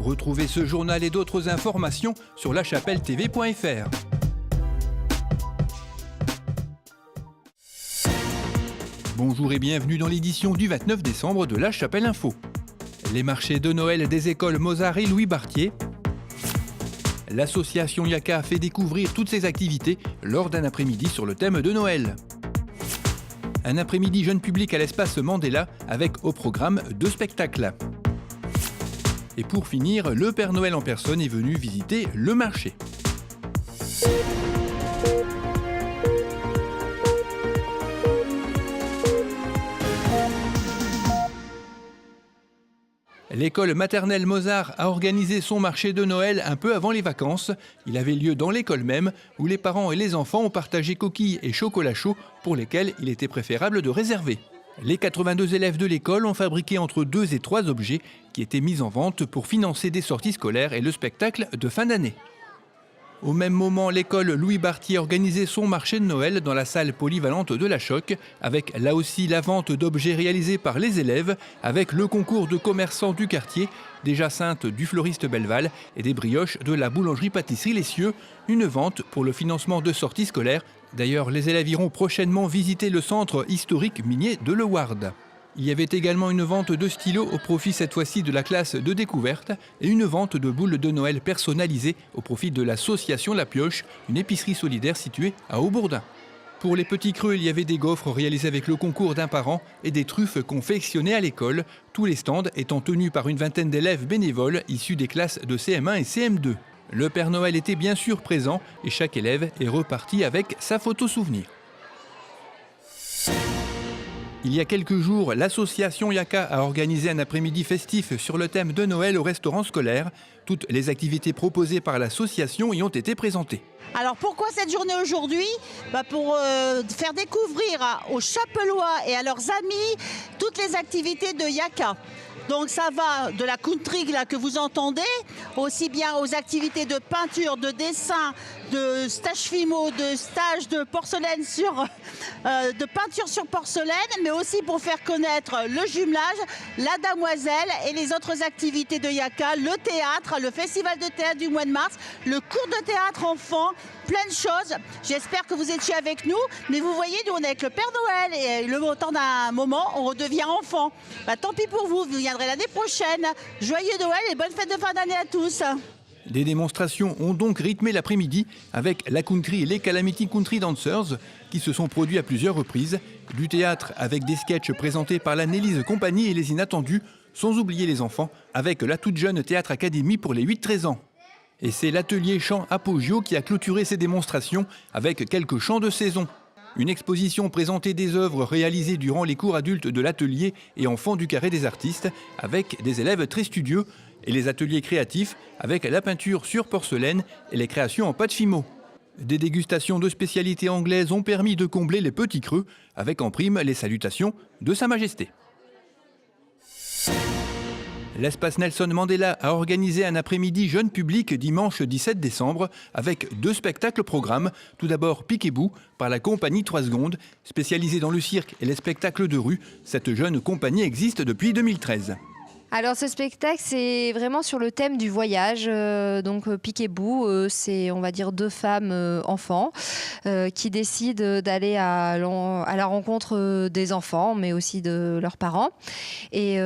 Retrouvez ce journal et d'autres informations sur lachapelle-tv.fr. Bonjour et bienvenue dans l'édition du 29 décembre de La Chapelle Info. Les marchés de Noël des écoles Mozart et Louis Bartier. L'association Yaka fait découvrir toutes ses activités lors d'un après-midi sur le thème de Noël. Un après-midi jeune public à l'espace Mandela avec au programme 2 spectacles. Et pour finir, le Père Noël en personne est venu visiter le marché. L'école maternelle Mozart a organisé son marché de Noël un peu avant les vacances. Il avait lieu dans l'école même, où les parents et les enfants ont partagé coquilles et chocolat chaud pour lesquels il était préférable de réserver. Les 82 élèves de l'école ont fabriqué entre 2 et 3 objets qui étaient mis en vente pour financer des sorties scolaires et le spectacle de fin d'année. Au même moment, l'école Louis Bartier organisait son marché de Noël dans la salle polyvalente de la Choc, avec là aussi la vente d'objets réalisés par les élèves, avec le concours de commerçants du quartier, des jacinthes du fleuriste Belleval et des brioches de la boulangerie-pâtisserie Les Cieux, une vente pour le financement de sorties scolaires. D'ailleurs, les élèves iront prochainement visiter le centre historique minier de Le Ward. Il y avait également une vente de stylos au profit cette fois-ci de la classe de découverte et une vente de boules de Noël personnalisées au profit de l'association La Pioche, une épicerie solidaire située à Haubourdin. Pour les petits creux, il y avait des gaufres réalisés avec le concours d'un parent et des truffes confectionnées à l'école, tous les stands étant tenus par une vingtaine d'élèves bénévoles issus des classes de CM1 et CM2. Le Père Noël était bien sûr présent et chaque élève est reparti avec sa photo souvenir. Il y a quelques jours, l'association Yaka a organisé un après-midi festif sur le thème de Noël au restaurant scolaire. Toutes les activités proposées par l'association y ont été présentées. Alors pourquoi cette journée aujourd'hui ? Pour faire découvrir aux Chapellois et à leurs amis toutes les activités de Yaka. Donc ça va de la country là, que vous entendez, aussi bien aux activités de peinture, de dessin, de stage fimo, de stage de porcelaine de peinture sur porcelaine, mais aussi pour faire connaître le jumelage, la damoiselle et les autres activités de Yaka, le théâtre, le festival de théâtre du mois de mars, le cours de théâtre enfant, plein de choses. J'espère que vous étiez avec nous, mais vous voyez, nous on est avec le Père Noël et le temps d'un moment, on redevient enfant. Tant pis pour vous, vous viendrez l'année prochaine. Joyeux Noël et bonne fête de fin d'année à tous. Des démonstrations ont donc rythmé l'après-midi avec la country et les Calamity Country Dancers qui se sont produits à plusieurs reprises, du théâtre avec des sketchs présentés par la Nélise Compagnie et les Inattendus, sans oublier les enfants avec la toute jeune Théâtre Académie pour les 8-13 ans. Et c'est l'atelier chant Apogio qui a clôturé ces démonstrations avec quelques chants de saison. Une exposition présentait des œuvres réalisées durant les cours adultes de l'atelier et enfants du carré des artistes avec des élèves très studieux et les ateliers créatifs avec la peinture sur porcelaine et les créations en pâte fimo. Des dégustations de spécialités anglaises ont permis de combler les petits creux avec en prime les salutations de Sa Majesté. L'espace Nelson Mandela a organisé un après-midi jeune public dimanche 17 décembre avec 2 spectacles au programme. Tout d'abord Piquez-Bou par la compagnie 3 secondes, spécialisée dans le cirque et les spectacles de rue. Cette jeune compagnie existe depuis 2013. Alors ce spectacle, c'est vraiment sur le thème du voyage. Piquez-Bou, c'est on va dire 2 femmes enfants qui décident d'aller à la rencontre des enfants, mais aussi de leurs parents. Et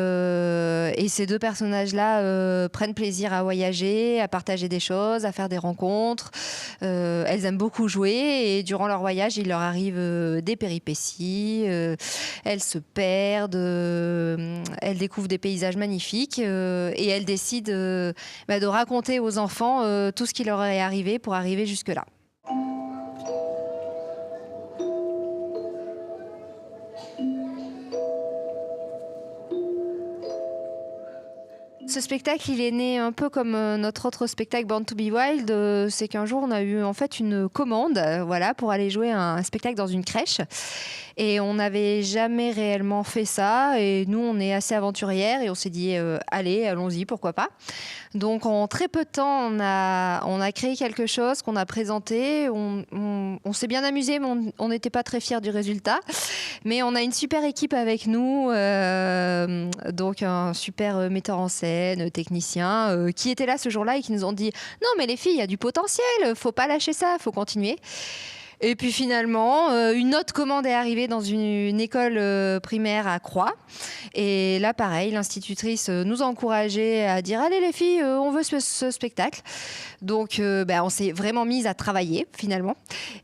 ces 2 personnages-là prennent plaisir à voyager, à partager des choses, à faire des rencontres. Elles aiment beaucoup jouer et durant leur voyage, il leur arrive des péripéties. Elles se perdent, elles découvrent des paysages magnifiques. Et elle décide de raconter aux enfants tout ce qui leur est arrivé pour arriver jusque-là. Ce spectacle, il est né un peu comme notre autre spectacle Born to be Wild. C'est qu'un jour, on a eu en fait une commande pour aller jouer un spectacle dans une crèche. Et on n'avait jamais réellement fait ça. Et nous, on est assez aventurières et on s'est dit, allons-y, pourquoi pas. Donc, en très peu de temps, on a créé quelque chose qu'on a présenté. On s'est bien amusé, mais on n'était pas très fiers du résultat. Mais on a une super équipe avec nous, donc un super metteur en scène, scène, techniciens, qui étaient là ce jour-là et qui nous ont dit « Non, mais les filles, il y a du potentiel, faut pas lâcher ça, faut continuer ». Et puis finalement, une autre commande est arrivée dans une école primaire à Croix. Et là, pareil, l'institutrice nous a encouragés à dire « Allez les filles, on veut ce spectacle ». Donc on s'est vraiment mis à travailler finalement.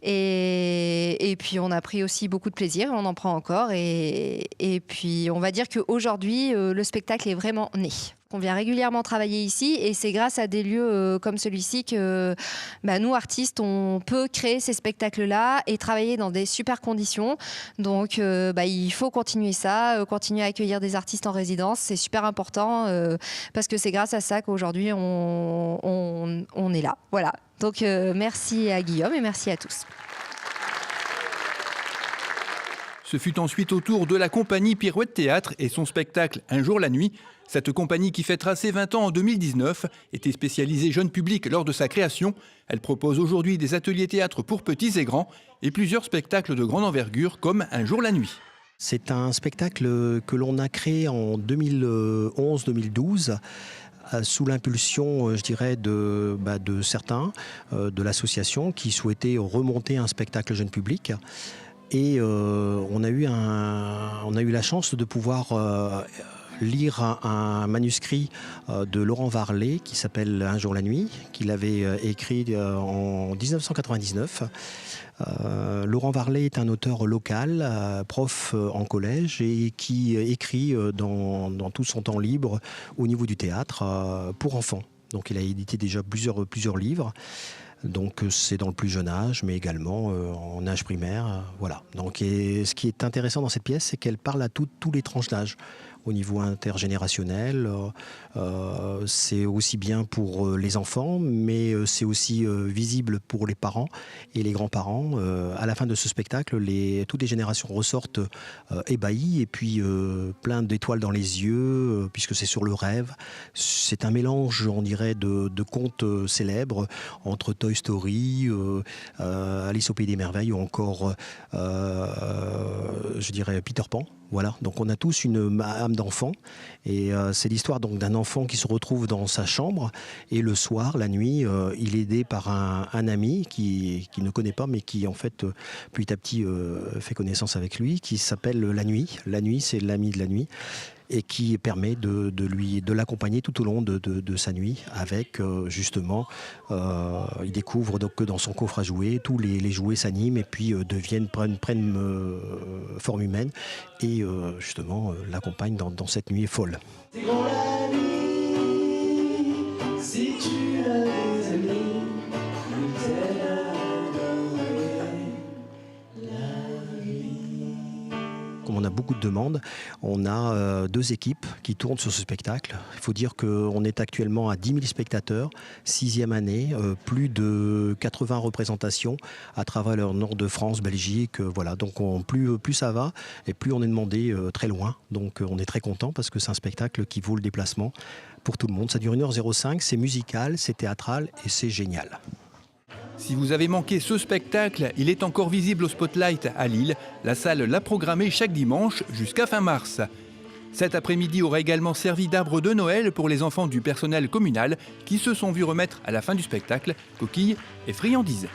Et puis on a pris aussi beaucoup de plaisir, on en prend encore. Et puis on va dire qu'aujourd'hui, le spectacle est vraiment né. On vient régulièrement travailler ici et c'est grâce à des lieux comme celui-ci que nous, artistes, on peut créer ces spectacles-là et travailler dans des super conditions. Donc il faut continuer ça, continuer à accueillir des artistes en résidence. C'est super important parce que c'est grâce à ça qu'aujourd'hui on est là. Voilà. Donc merci à Guillaume et merci à tous. Ce fut ensuite au tour de la compagnie Pirouette Théâtre et son spectacle Un jour la nuit. Cette compagnie qui fêtera ses 20 ans en 2019 était spécialisée jeune public lors de sa création. Elle propose aujourd'hui des ateliers théâtre pour petits et grands et plusieurs spectacles de grande envergure comme Un jour la nuit. C'est un spectacle que l'on a créé en 2011-2012 sous l'impulsion, je dirais, de certains de l'association qui souhaitaient remonter un spectacle jeune public. Et on a eu la chance de pouvoir lire un manuscrit de Laurent Varlet qui s'appelle Un jour la nuit, qu'il avait écrit en 1999. Laurent Varlet est un auteur local, prof en collège et qui écrit dans tout son temps libre au niveau du théâtre pour enfants. Donc il a édité déjà plusieurs livres. Donc c'est dans le plus jeune âge, mais également en âge primaire. Voilà. Donc, et ce qui est intéressant dans cette pièce, c'est qu'elle parle à tous les tranches d'âge. Au niveau intergénérationnel, c'est aussi bien pour les enfants, mais c'est aussi visible pour les parents et les grands-parents. À la fin de ce spectacle, toutes les générations ressortent ébahies et puis plein d'étoiles dans les yeux, puisque c'est sur le rêve. C'est un mélange, on dirait, de contes célèbres entre Toy Story, Alice au Pays des Merveilles ou encore, je dirais, Peter Pan. Voilà, donc on a tous une âme d'enfant et c'est l'histoire donc d'un enfant qui se retrouve dans sa chambre et le soir, la nuit, il est aidé par un ami qui ne connaît pas mais qui en fait petit à petit fait connaissance avec lui, qui s'appelle La Nuit. La Nuit, c'est l'ami de la nuit et qui permet de l'accompagner tout au long de sa nuit avec justement, il découvre donc que dans son coffre à jouets, tous les jouets s'animent et puis prennent forme humaine et justement l'accompagne dans cette nuit folle. Si tu as des amis, comme on a beaucoup de demandes, on a 2 équipes qui tournent sur ce spectacle. Il faut dire qu'on est actuellement à 10 000 spectateurs, 6e année, plus de 80 représentations à travers le nord de France, Belgique. Voilà. Donc plus ça va et plus on est demandé très loin. Donc on est très content parce que c'est un spectacle qui vaut le déplacement pour tout le monde. Ça dure 1h05, c'est musical, c'est théâtral et c'est génial. Si vous avez manqué ce spectacle, il est encore visible au Spotlight à Lille. La salle l'a programmé chaque dimanche jusqu'à fin mars. Cet après-midi aura également servi d'arbre de Noël pour les enfants du personnel communal qui se sont vus remettre à la fin du spectacle coquilles et friandises.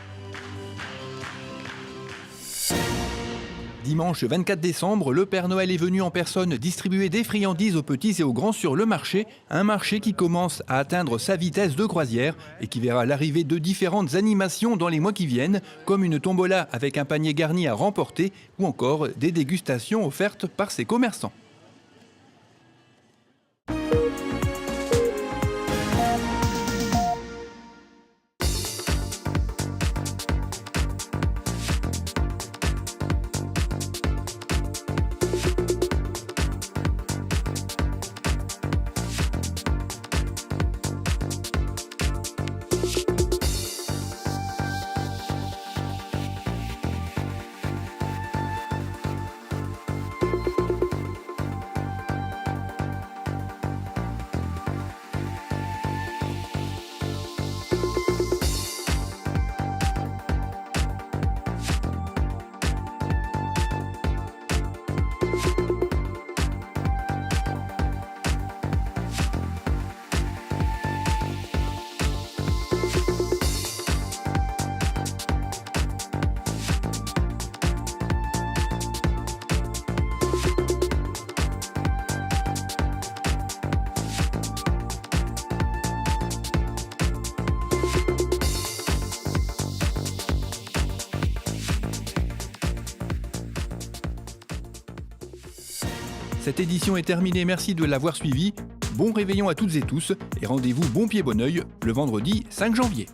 Dimanche 24 décembre, le Père Noël est venu en personne distribuer des friandises aux petits et aux grands sur le marché. Un marché qui commence à atteindre sa vitesse de croisière et qui verra l'arrivée de différentes animations dans les mois qui viennent, comme une tombola avec un panier garni à remporter ou encore des dégustations offertes par ses commerçants. Cette édition est terminée, merci de l'avoir suivi. Bon réveillon à toutes et tous et rendez-vous bon pied bon oeil le vendredi 5 janvier.